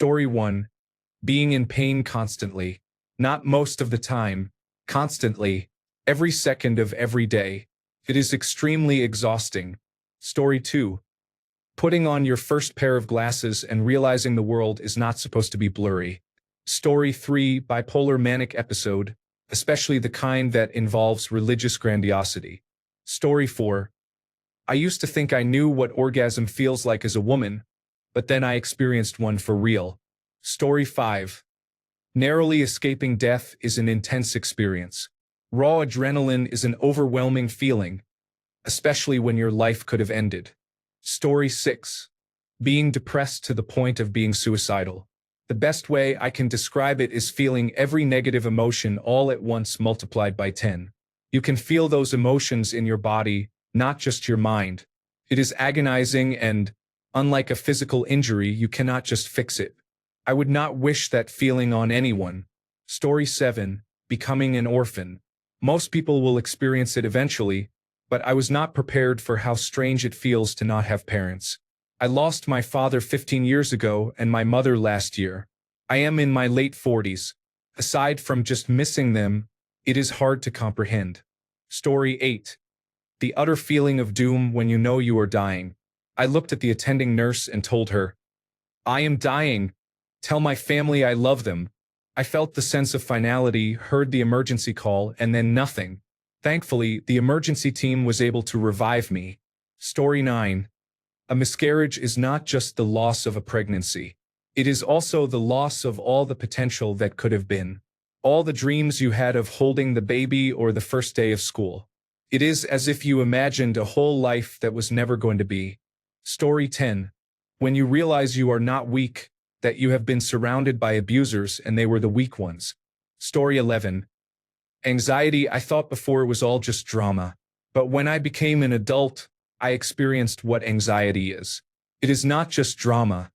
Story 1. Being in pain constantly. Not most of the time, constantly, every second of every day. It is extremely exhausting. Story 2. Putting on your first pair of glasses and realizing the world is not supposed to be blurry. Story 3. Bipolar manic episode, especially the kind that involves religious grandiosity. Story 4. I used to think I knew what orgasm feels like as a woman, but then I experienced one for real. Story 5. Narrowly escaping death is an intense experience. Raw adrenaline is an overwhelming feeling, especially when your life could have ended. Story 6. Being depressed to the point of being suicidal. The best way I can describe it is feeling every negative emotion all at once multiplied by 10. You can feel those emotions in your body, not just your mind. It is agonizing and, unlike a physical injury, you cannot just fix it. I would not wish that feeling on anyone. Story 7. Becoming an orphan. Most people will experience it eventually, but I was not prepared for how strange it feels to not have parents. I lost my father 15 years ago and my mother last year. I am in my late 40s. Aside from just missing them, it is hard to comprehend. Story 8. The utter feeling of doom when you know you are dying. I looked at the attending nurse and told her, "I am dying. Tell my family I love them." I felt the sense of finality, heard the emergency call, and then nothing. Thankfully, the emergency team was able to revive me. Story 9. A miscarriage is not just the loss of a pregnancy. It is also the loss of all the potential that could have been. All the dreams you had of holding the baby or the first day of school. It is as if you imagined a whole life that was never going to be. Story 10. When you realize you are not weak, that you have been surrounded by abusers and they were the weak ones. Story 11. Anxiety. I thought before it was all just drama. But when I became an adult, I experienced what anxiety is. It is not just drama.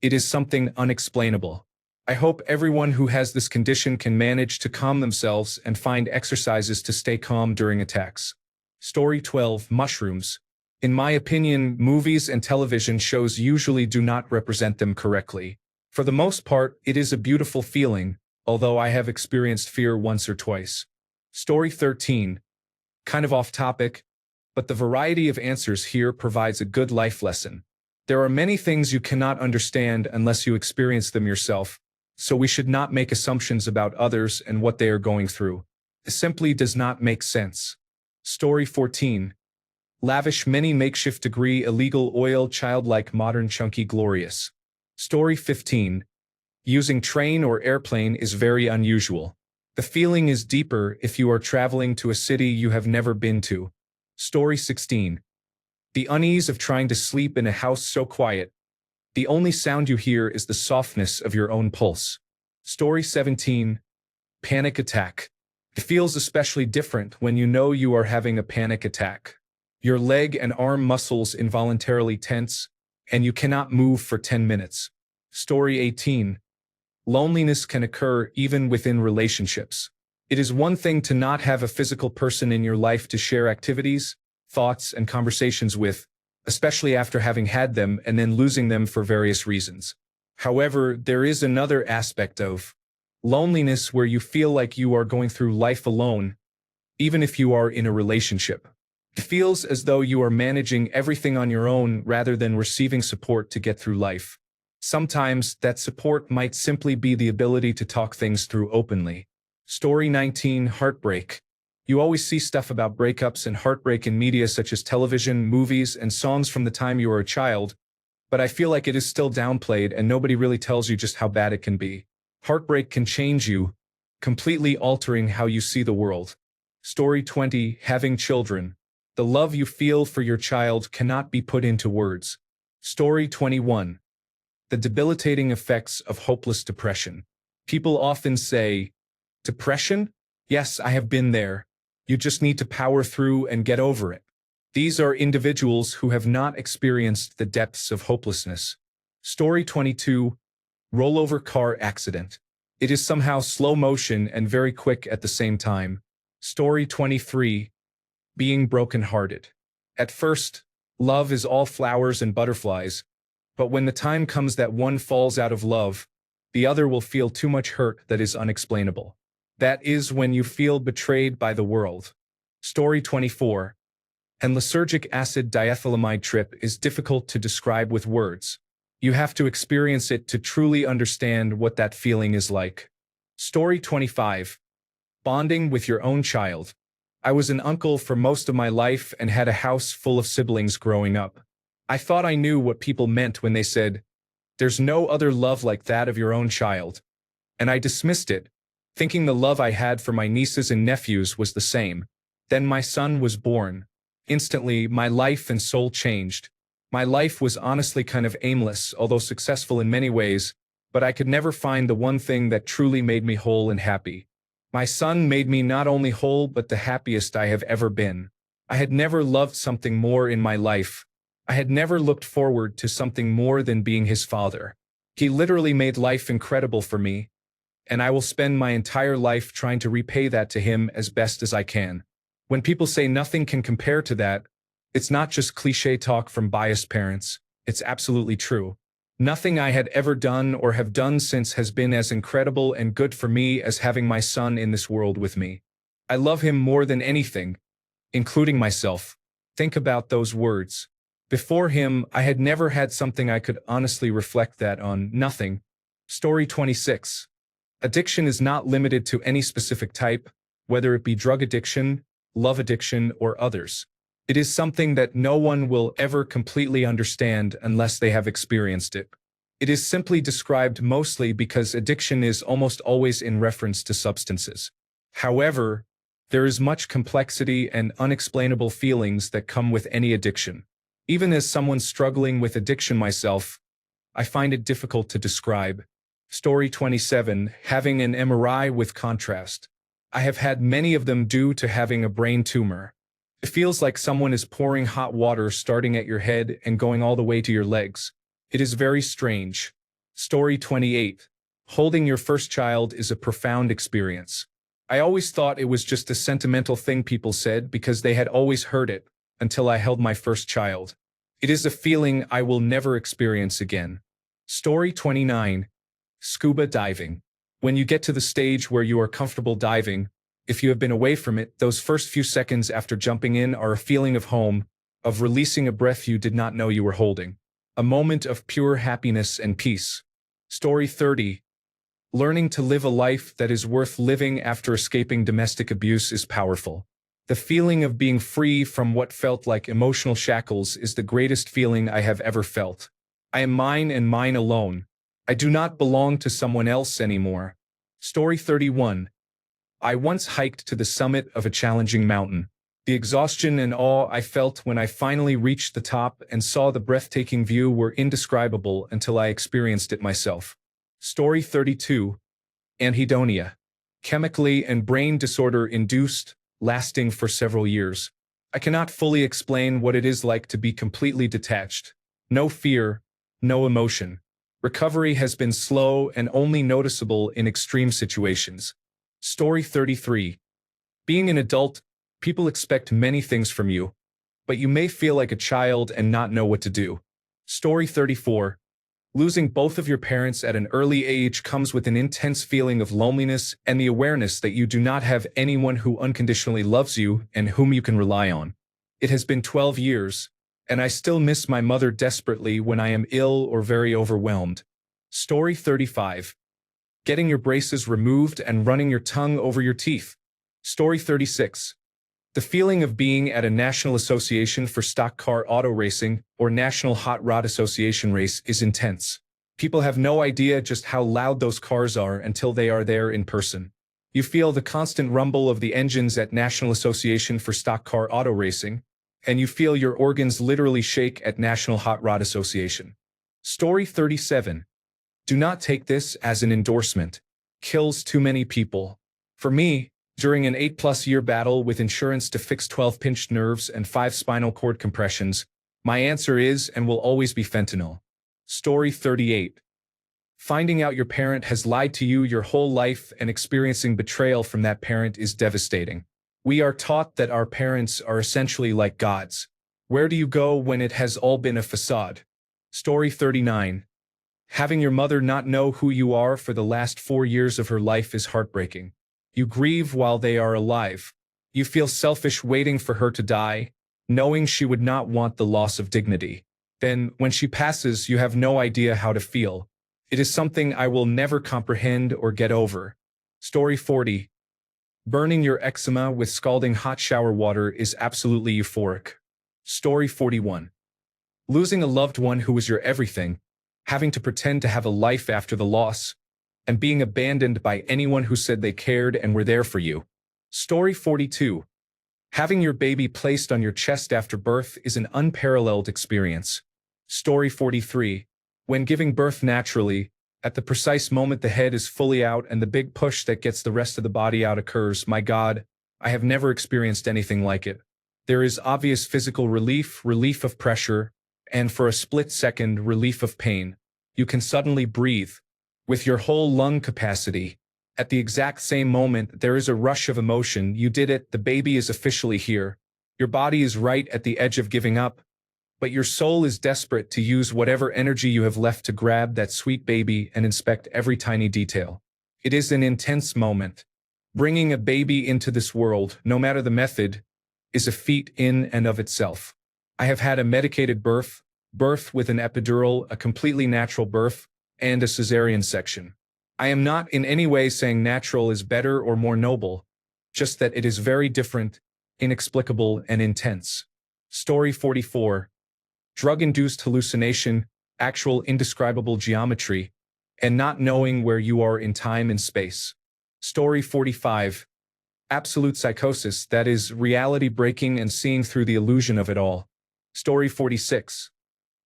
It is something unexplainable. I hope everyone who has this condition can manage to calm themselves and find exercises to stay calm during attacks. Story 12. Mushrooms. In my opinion, movies and television shows usually do not represent them correctly. For the most part, it is a beautiful feeling, although I have experienced fear once or twice. Story 13. Kind of off topic, but the variety of answers here provides a good life lesson. There are many things you cannot understand unless you experience them yourself, so we should not make assumptions about others and what they are going through. It simply does not make sense. Story 14. Lavish many makeshift degree illegal oil childlike modern chunky glorious. Story 15. Using train or airplane is very unusual. The feeling is deeper if you are traveling to a city you have never been to. Story 16. The unease of trying to sleep in a house so quiet. The only sound you hear is the softness of your own pulse. Story 17. Panic attack. It feels especially different when you know you are having a panic attack. Your leg and arm muscles involuntarily tense, and you cannot move for 10 minutes. Story 18. Loneliness can occur even within relationships. It is one thing to not have a physical person in your life to share activities, thoughts, and conversations with, especially after having had them and then losing them for various reasons. However, there is another aspect of loneliness where you feel like you are going through life alone, even if you are in a relationship. It feels as though you are managing everything on your own rather than receiving support to get through life. Sometimes that support might simply be the ability to talk things through openly. Story 19. Heartbreak. You always see stuff about breakups and heartbreak in media such as television, movies, and songs from the time you were a child, but I feel like it is still downplayed and nobody really tells you just how bad it can be. Heartbreak can change you, completely altering how you see the world. Story 20. Having children. The love you feel for your child cannot be put into words. Story 21. The debilitating effects of hopeless depression. People often say, "Depression? Yes, I have been there. You just need to power through and get over it." These are individuals who have not experienced the depths of hopelessness. Story 22. Rollover car accident. It is somehow slow motion and very quick at the same time. Story 23. Being brokenhearted. At first, love is all flowers and butterflies, But when the time comes that one falls out of love, the other will feel too much hurt that is unexplainable. That is when you feel betrayed by the world. Story 24. An lysergic acid diethylamide trip is difficult to describe with words. You have to experience it to truly understand what that feeling is like. Story 25. Bonding with your own child. I was an uncle for most of my life and had a house full of siblings growing up. I thought I knew what people meant when they said, "There's no other love like that of your own child." And I dismissed it, thinking the love I had for my nieces and nephews was the same. Then my son was born. Instantly, my life and soul changed. My life was honestly kind of aimless, although successful in many ways, but I could never find the one thing that truly made me whole and happy. My son made me not only whole but the happiest I have ever been. I had never loved something more in my life. I had never looked forward to something more than being his father. He literally made life incredible for me, and I will spend my entire life trying to repay that to him as best as I can. When people say nothing can compare to that, it's not just cliché talk from biased parents, it's absolutely true. Nothing I had ever done or have done since has been as incredible and good for me as having my son in this world with me. I love him more than anything, including myself. Think about those words. Before him, I had never had something I could honestly reflect that on. Nothing. Story 26. Addiction is not limited to any specific type, whether it be drug addiction, love addiction, or others. It is something that no one will ever completely understand unless they have experienced it. It is simply described mostly because addiction is almost always in reference to substances. However, there is much complexity and unexplainable feelings that come with any addiction. Even as someone struggling with addiction myself, I find it difficult to describe. Story 27. Having an MRI with contrast. I have had many of them due to having a brain tumor. It feels like someone is pouring hot water starting at your head and going all the way to your legs. It is very strange. Story 28. Holding your first child is a profound experience. I always thought it was just a sentimental thing people said because they had always heard it, until I held my first child. It is a feeling I will never experience again. Story 29. Scuba diving. When you get to the stage where you are comfortable diving, if you have been away from it, those first few seconds after jumping in are a feeling of home, of releasing a breath you did not know you were holding. A moment of pure happiness and peace. Story 30. Learning to live a life that is worth living after escaping domestic abuse is powerful. The feeling of being free from what felt like emotional shackles is the greatest feeling I have ever felt. I am mine and mine alone. I do not belong to someone else anymore. Story 31. I once hiked to the summit of a challenging mountain. The exhaustion and awe I felt when I finally reached the top and saw the breathtaking view were indescribable until I experienced it myself. Story 32. Anhedonia. Chemically and brain disorder induced, lasting for several years. I cannot fully explain what it is like to be completely detached. No fear, no emotion. Recovery has been slow and only noticeable in extreme situations. Story 33. Being an adult, people expect many things from you, but you may feel like a child and not know what to do. Story 34. Losing both of your parents at an early age comes with an intense feeling of loneliness and the awareness that you do not have anyone who unconditionally loves you and whom you can rely on. It has been 12 years, and I still miss my mother desperately when I am ill or very overwhelmed. Story 35. Getting your braces removed and running your tongue over your teeth. Story 36. The feeling of being at a National Association for Stock Car Auto Racing or National Hot Rod Association race is intense. People have no idea just how loud those cars are until they are there in person. You feel the constant rumble of the engines at National Association for Stock Car Auto Racing, and you feel your organs literally shake at National Hot Rod Association. Story 37. Do not take this as an endorsement. Kills too many people. For me, during an 8+ year battle with insurance to fix 12 pinched nerves and 5 spinal cord compressions, my answer is and will always be fentanyl. Story 38. Finding out your parent has lied to you your whole life and experiencing betrayal from that parent is devastating. We are taught that our parents are essentially like gods. Where do you go when it has all been a facade? Story 39. Having your mother not know who you are for the last 4 years of her life is heartbreaking. You grieve while they are alive. You feel selfish waiting for her to die, knowing she would not want the loss of dignity. Then, when she passes, you have no idea how to feel. It is something I will never comprehend or get over. Story 40. Burning your eczema with scalding hot shower water is absolutely euphoric. Story 41. Losing a loved one who was your everything, having to pretend to have a life after the loss, and being abandoned by anyone who said they cared and were there for you. Story 42. Having your baby placed on your chest after birth is an unparalleled experience. Story 43. When giving birth naturally, at the precise moment the head is fully out and the big push that gets the rest of the body out occurs, my God, I have never experienced anything like it. There is obvious physical relief, relief of pressure, and for a split second, relief of pain. You can suddenly breathe with your whole lung capacity. At the exact same moment, there is a rush of emotion. You did it, the baby is officially here. Your body is right at the edge of giving up, but your soul is desperate to use whatever energy you have left to grab that sweet baby and inspect every tiny detail. It is an intense moment. Bringing a baby into this world, no matter the method, is a feat in and of itself. I have had a medicated birth, birth with an epidural, a completely natural birth, and a cesarean section. I am not in any way saying natural is better or more noble, just that it is very different, inexplicable, and intense. Story 44. Drug-induced hallucination, actual indescribable geometry, and not knowing where you are in time and space. Story 45. Absolute psychosis, that is, reality breaking and seeing through the illusion of it all. Story 46.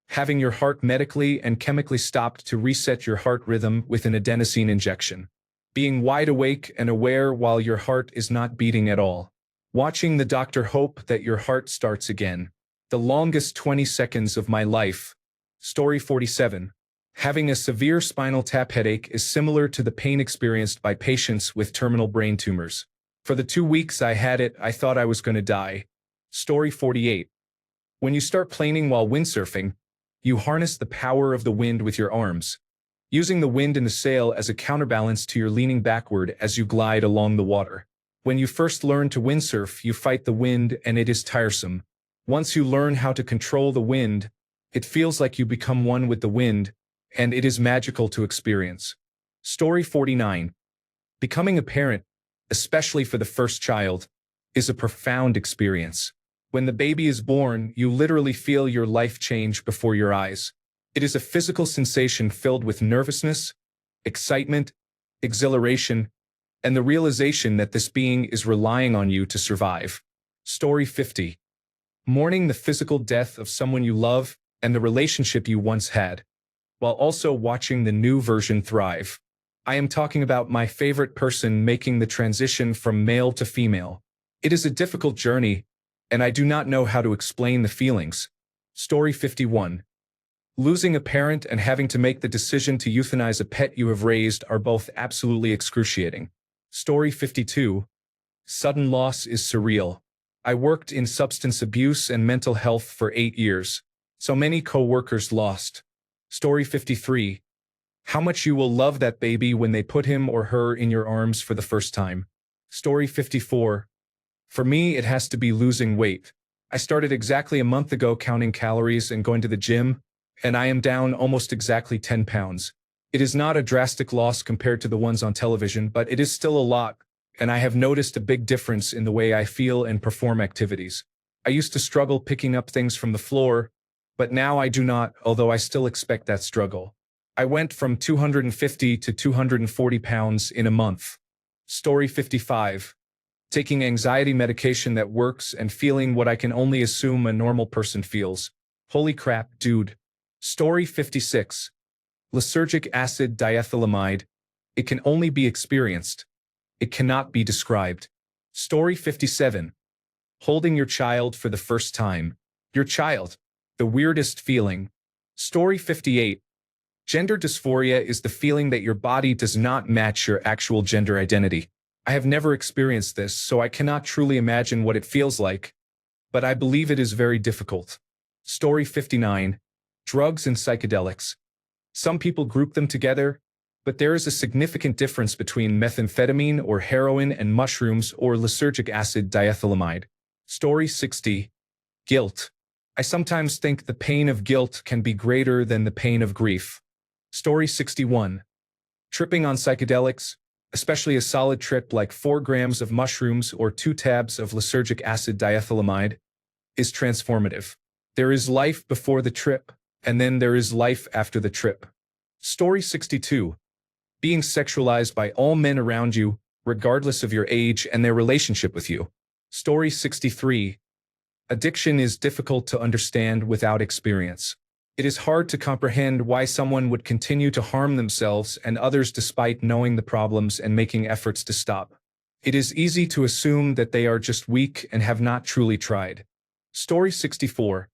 Having your heart medically and chemically stopped to reset your heart rhythm with an adenosine injection. Being wide awake and aware while your heart is not beating at all. Watching the doctor hope that your heart starts again. The longest 20 seconds of my life. Story 47. Having a severe spinal tap headache is similar to the pain experienced by patients with terminal brain tumors. For the 2 weeks I had it, I thought I was going to die. Story 48. When you start planing while windsurfing, you harness the power of the wind with your arms, using the wind in the sail as a counterbalance to your leaning backward as you glide along the water. When you first learn to windsurf, you fight the wind and it is tiresome. Once you learn how to control the wind, it feels like you become one with the wind, and it is magical to experience. Story 49. Becoming a parent, especially for the first child, is a profound experience. When the baby is born, you literally feel your life change before your eyes. It is a physical sensation filled with nervousness, excitement, exhilaration, and the realization that this being is relying on you to survive. Story 50. Mourning the physical death of someone you love and the relationship you once had, while also watching the new version thrive. I am talking about my favorite person making the transition from male to female. It is a difficult journey, and I do not know how to explain the feelings. Story 51. Losing a parent and having to make the decision to euthanize a pet you have raised are both absolutely excruciating. Story 52. Sudden loss is surreal. I worked in substance abuse and mental health for 8 years. So many co-workers lost. Story 53. How much you will love that baby when they put him or her in your arms for the first time. Story 54. For me, it has to be losing weight. I started exactly a month ago counting calories and going to the gym, and I am down almost exactly 10 pounds. It is not a drastic loss compared to the ones on television, but it is still a lot, and I have noticed a big difference in the way I feel and perform activities. I used to struggle picking up things from the floor, but now I do not, although I still expect that struggle. I went from 250 to 240 pounds in a month. Story 55. Taking anxiety medication that works and feeling what I can only assume a normal person feels. Holy crap, dude. Story 56. Lysergic acid diethylamide. It can only be experienced. It cannot be described. Story 57. Holding your child for the first time. Your child. The weirdest feeling. Story 58. Gender dysphoria is the feeling that your body does not match your actual gender identity. I have never experienced this, so I cannot truly imagine what it feels like, but I believe it is very difficult. Story 59. Drugs and psychedelics. Some people group them together, but there is a significant difference between methamphetamine or heroin and mushrooms or lysergic acid diethylamide. Story 60. Guilt. I sometimes think the pain of guilt can be greater than the pain of grief. Story 61. Tripping on psychedelics, especially a solid trip like 4 grams of mushrooms or 2 tabs of lysergic acid diethylamide, is transformative. There is life before the trip, and then there is life after the trip. Story 62. Being sexualized by all men around you, regardless of your age and their relationship with you. Story 63. Addiction is difficult to understand without experience. It is hard to comprehend why someone would continue to harm themselves and others despite knowing the problems and making efforts to stop. It is easy to assume that they are just weak and have not truly tried. Story 64.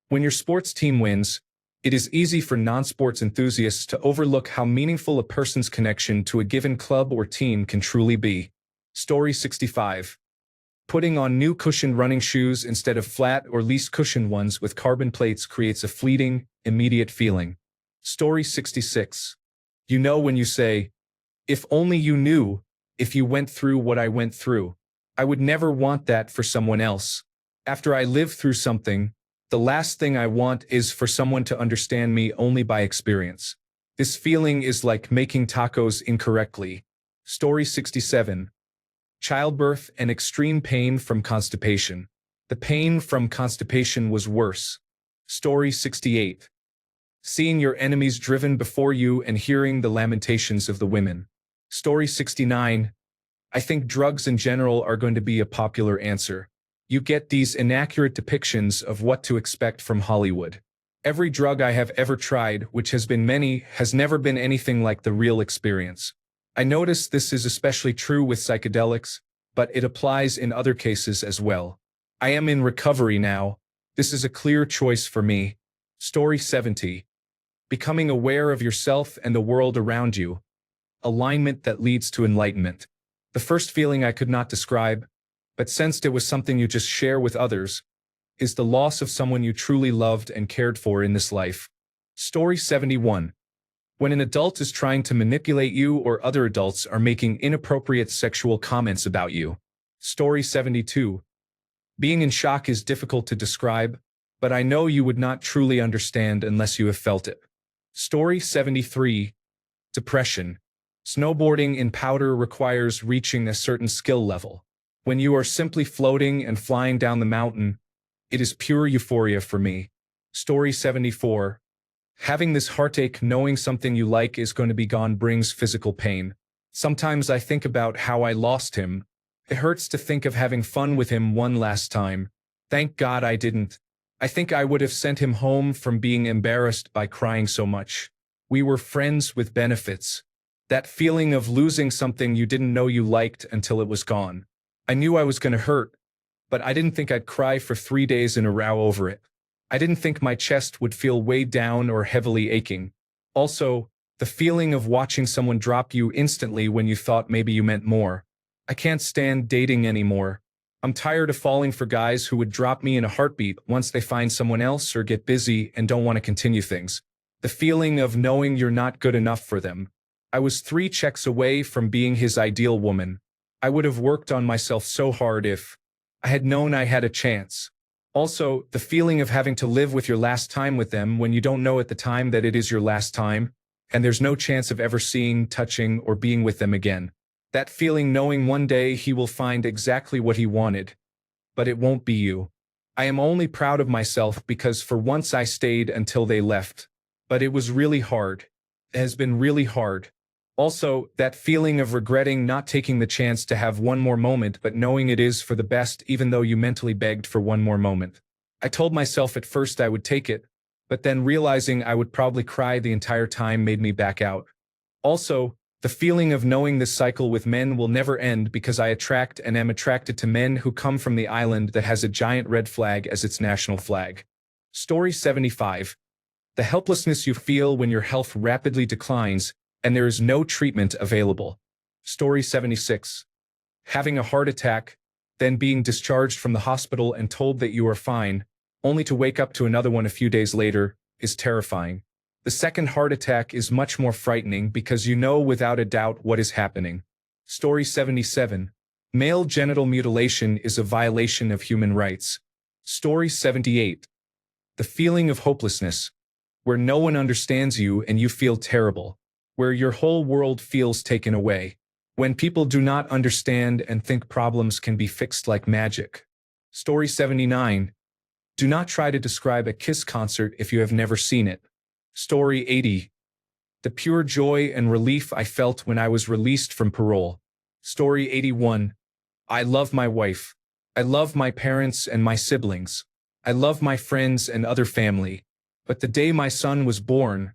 When your sports team wins, it is easy for non-sports enthusiasts to overlook how meaningful a person's connection to a given club or team can truly be. Story 65. Putting on new cushioned running shoes instead of flat or least cushioned ones with carbon plates creates a fleeting, immediate feeling. Story 66. You know when you say, "If only you knew, if you went through what I went through. I would never want that for someone else. After I live through something, the last thing I want is for someone to understand me only by experience. This feeling is like making tacos incorrectly." Story 67. Childbirth and extreme pain from constipation. The pain from constipation was worse. Story 68. Seeing your enemies driven before you and hearing the lamentations of the women. Story 69. I think drugs in general are going to be a popular answer. You get these inaccurate depictions of what to expect from Hollywood. Every drug I have ever tried, which has been many, has never been anything like the real experience. I notice this is especially true with psychedelics, but it applies in other cases as well. I am in recovery now. This is a clear choice for me. Story 70. Becoming aware of yourself and the world around you. Alignment that leads to enlightenment. The first feeling I could not describe, but sensed it was something you just share with others, is the loss of someone you truly loved and cared for in this life. Story 71. When an adult is trying to manipulate you or other adults are making inappropriate sexual comments about you. Story 72. Being in shock is difficult to describe, but I know you would not truly understand unless you have felt it. Story 73. Depression. Snowboarding in powder requires reaching a certain skill level. When you are simply floating and flying down the mountain, it is pure euphoria for me. Story 74. Having this heartache knowing something you like is going to be gone brings physical pain. Sometimes I think about how I lost him. It hurts to think of having fun with him one last time. Thank God I didn't. I think I would have sent him home from being embarrassed by crying so much. We were friends with benefits. That feeling of losing something you didn't know you liked until it was gone. I knew I was going to hurt, but I didn't think I'd cry for 3 days in a row over it. I didn't think my chest would feel weighed down or heavily aching. Also, the feeling of watching someone drop you instantly when you thought maybe you meant more. I can't stand dating anymore. I'm tired of falling for guys who would drop me in a heartbeat once they find someone else or get busy and don't want to continue things. The feeling of knowing you're not good enough for them. I was 3 checks away from being his ideal woman. I would have worked on myself so hard if I had known I had a chance. Also, the feeling of having to live with your last time with them when you don't know at the time that it is your last time, and there's no chance of ever seeing, touching, or being with them again. That feeling knowing one day he will find exactly what he wanted, but it won't be you. I am only proud of myself because for once I stayed until they left. But it was really hard. It has been really hard. Also, that feeling of regretting not taking the chance to have one more moment but knowing it is for the best even though you mentally begged for one more moment. I told myself at first I would take it, but then realizing I would probably cry the entire time made me back out. Also, the feeling of knowing this cycle with men will never end because I attract and am attracted to men who come from the island that has a giant red flag as its national flag. Story 75. The helplessness you feel when your health rapidly declines and there is no treatment available. Story 76. Having a heart attack, then being discharged from the hospital and told that you are fine, only to wake up to another one a few days later, is terrifying. The second heart attack is much more frightening because you know without a doubt what is happening. Story 77. Male genital mutilation is a violation of human rights. Story 78. The feeling of hopelessness, where no one understands you and you feel terrible, where your whole world feels taken away, when people do not understand and think problems can be fixed like magic. Story 79. Do not try to describe a Kiss concert if you have never seen it. Story 80. The pure joy and relief I felt when I was released from parole. Story 81. I love my wife. I love my parents and my siblings. I love my friends and other family. But the day my son was born,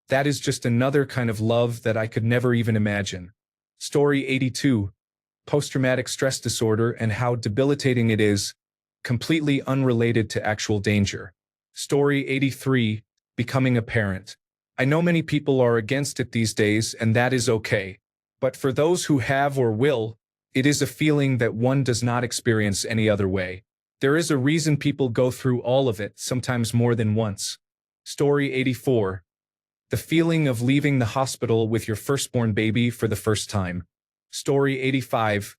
that is just another kind of love that I could never even imagine. Story 82. Post-traumatic stress disorder and how debilitating it is, completely unrelated to actual danger. Story 83. Becoming a parent. I know many people are against it these days, and that is okay. But for those who have or will, it is a feeling that one does not experience any other way. There is a reason people go through all of it, sometimes more than once. Story 84. The feeling of leaving the hospital with your firstborn baby for the first time. Story 85.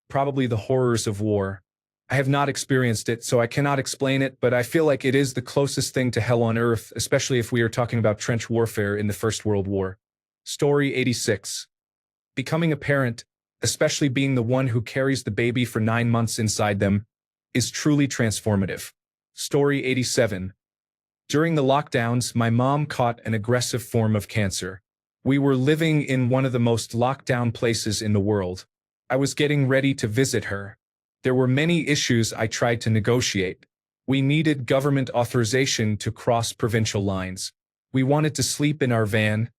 Probably the horrors of war. I have not experienced it, so I cannot explain it, but I feel like it is the closest thing to hell on earth, especially if we are talking about trench warfare in the First World War. Story 86. Becoming a parent, especially being the one who carries the baby for 9 months inside them, is truly transformative. Story 87. During the lockdowns, my mom caught an aggressive form of cancer. We were living in one of the most locked down places in the world. I was getting ready to visit her. There were many issues I tried to negotiate. We needed government authorization to cross provincial lines. We wanted to sleep in our van,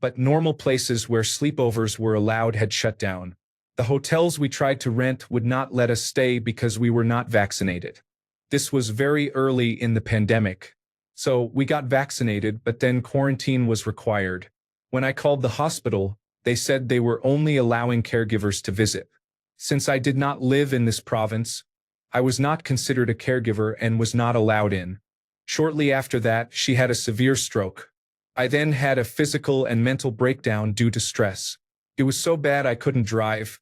but normal places where sleepovers were allowed had shut down. The hotels we tried to rent would not let us stay because we were not vaccinated. This was very early in the pandemic. So we got vaccinated, but then quarantine was required. When I called the hospital, they said they were only allowing caregivers to visit. Since I did not live in this province, I was not considered a caregiver and was not allowed in. Shortly after that, she had a severe stroke. I then had a physical and mental breakdown due to stress. It was so bad I couldn't drive,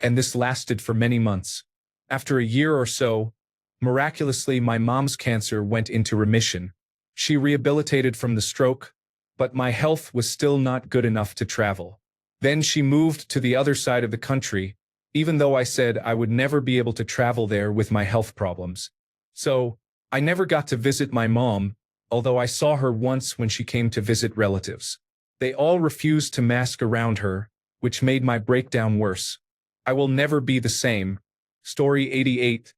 and this lasted for many months. After a year or so, miraculously my mom's cancer went into remission. She rehabilitated from the stroke, but my health was still not good enough to travel. Then she moved to the other side of the country, even though I said I would never be able to travel there with my health problems. So, I never got to visit my mom, although I saw her once when she came to visit relatives. They all refused to mask around her, which made my breakdown worse. I will never be the same. Story 88.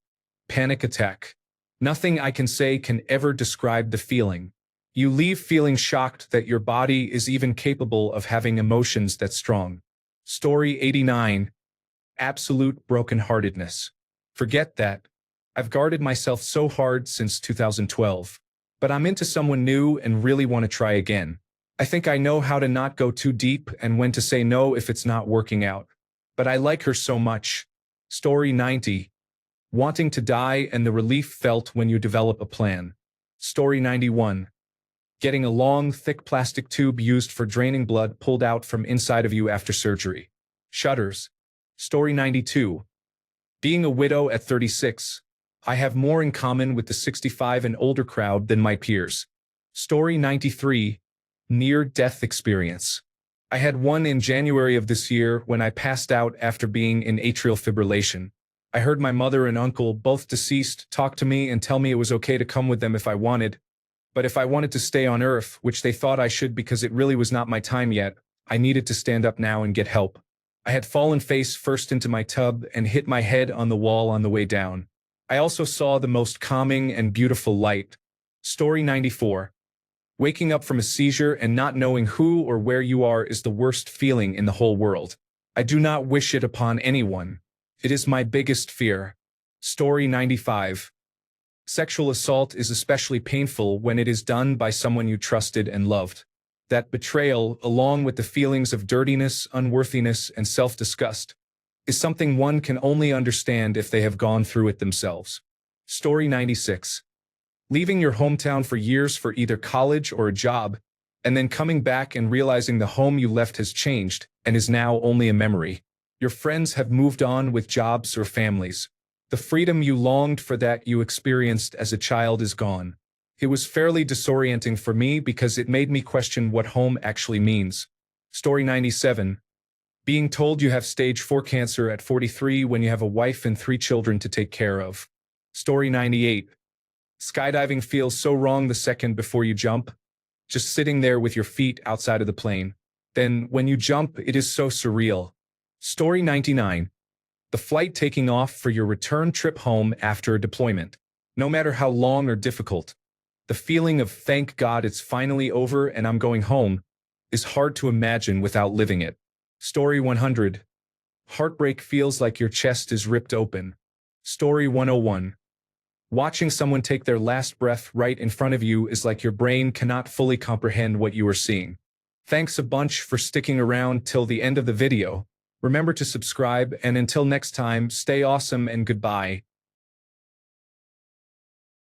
Panic attack. Nothing I can say can ever describe the feeling. You leave feeling shocked that your body is even capable of having emotions that strong. Story 89. Absolute brokenheartedness. Forget that. I've guarded myself so hard since 2012. But I'm into someone new and really want to try again. I think I know how to not go too deep and when to say no if it's not working out. But I like her so much. Story 90. Wanting to die and the relief felt when you develop a plan. Story 91. Getting a long, thick plastic tube used for draining blood pulled out from inside of you after surgery. Shudders. Story 92. Being a widow at 36. I have more in common with the 65 and older crowd than my peers. Story 93. Near-death experience. I had one in January of this year when I passed out after being in atrial fibrillation. I heard my mother and uncle, both deceased, talk to me and tell me it was okay to come with them if I wanted. But if I wanted to stay on Earth, which they thought I should because it really was not my time yet, I needed to stand up now and get help. I had fallen face first into my tub and hit my head on the wall on the way down. I also saw the most calming and beautiful light. Story 94. Waking up from a seizure and not knowing who or where you are is the worst feeling in the whole world. I do not wish it upon anyone. It is my biggest fear. Story 95. Sexual assault is especially painful when it is done by someone you trusted and loved. That betrayal, along with the feelings of dirtiness, unworthiness, and self-disgust, is something one can only understand if they have gone through it themselves. Story 96. Leaving your hometown for years for either college or a job, and then coming back and realizing the home you left has changed and is now only a memory. Your friends have moved on with jobs or families. The freedom you longed for that you experienced as a child is gone. It was fairly disorienting for me because it made me question what home actually means. Story 97. Being told you have stage 4 cancer at 43 when you have a wife and 3 children to take care of. Story 98. Skydiving feels so wrong the second before you jump. Just sitting there with your feet outside of the plane. Then, when you jump, it is so surreal. Story 99. The flight taking off for your return trip home after a deployment. No matter how long or difficult, the feeling of thank God it's finally over and I'm going home is hard to imagine without living it. Story 100. Heartbreak feels like your chest is ripped open. Story 101. Watching someone take their last breath right in front of you is like your brain cannot fully comprehend what you are seeing. Thanks a bunch for sticking around till the end of the video. Remember to subscribe, and until next time, stay awesome and goodbye.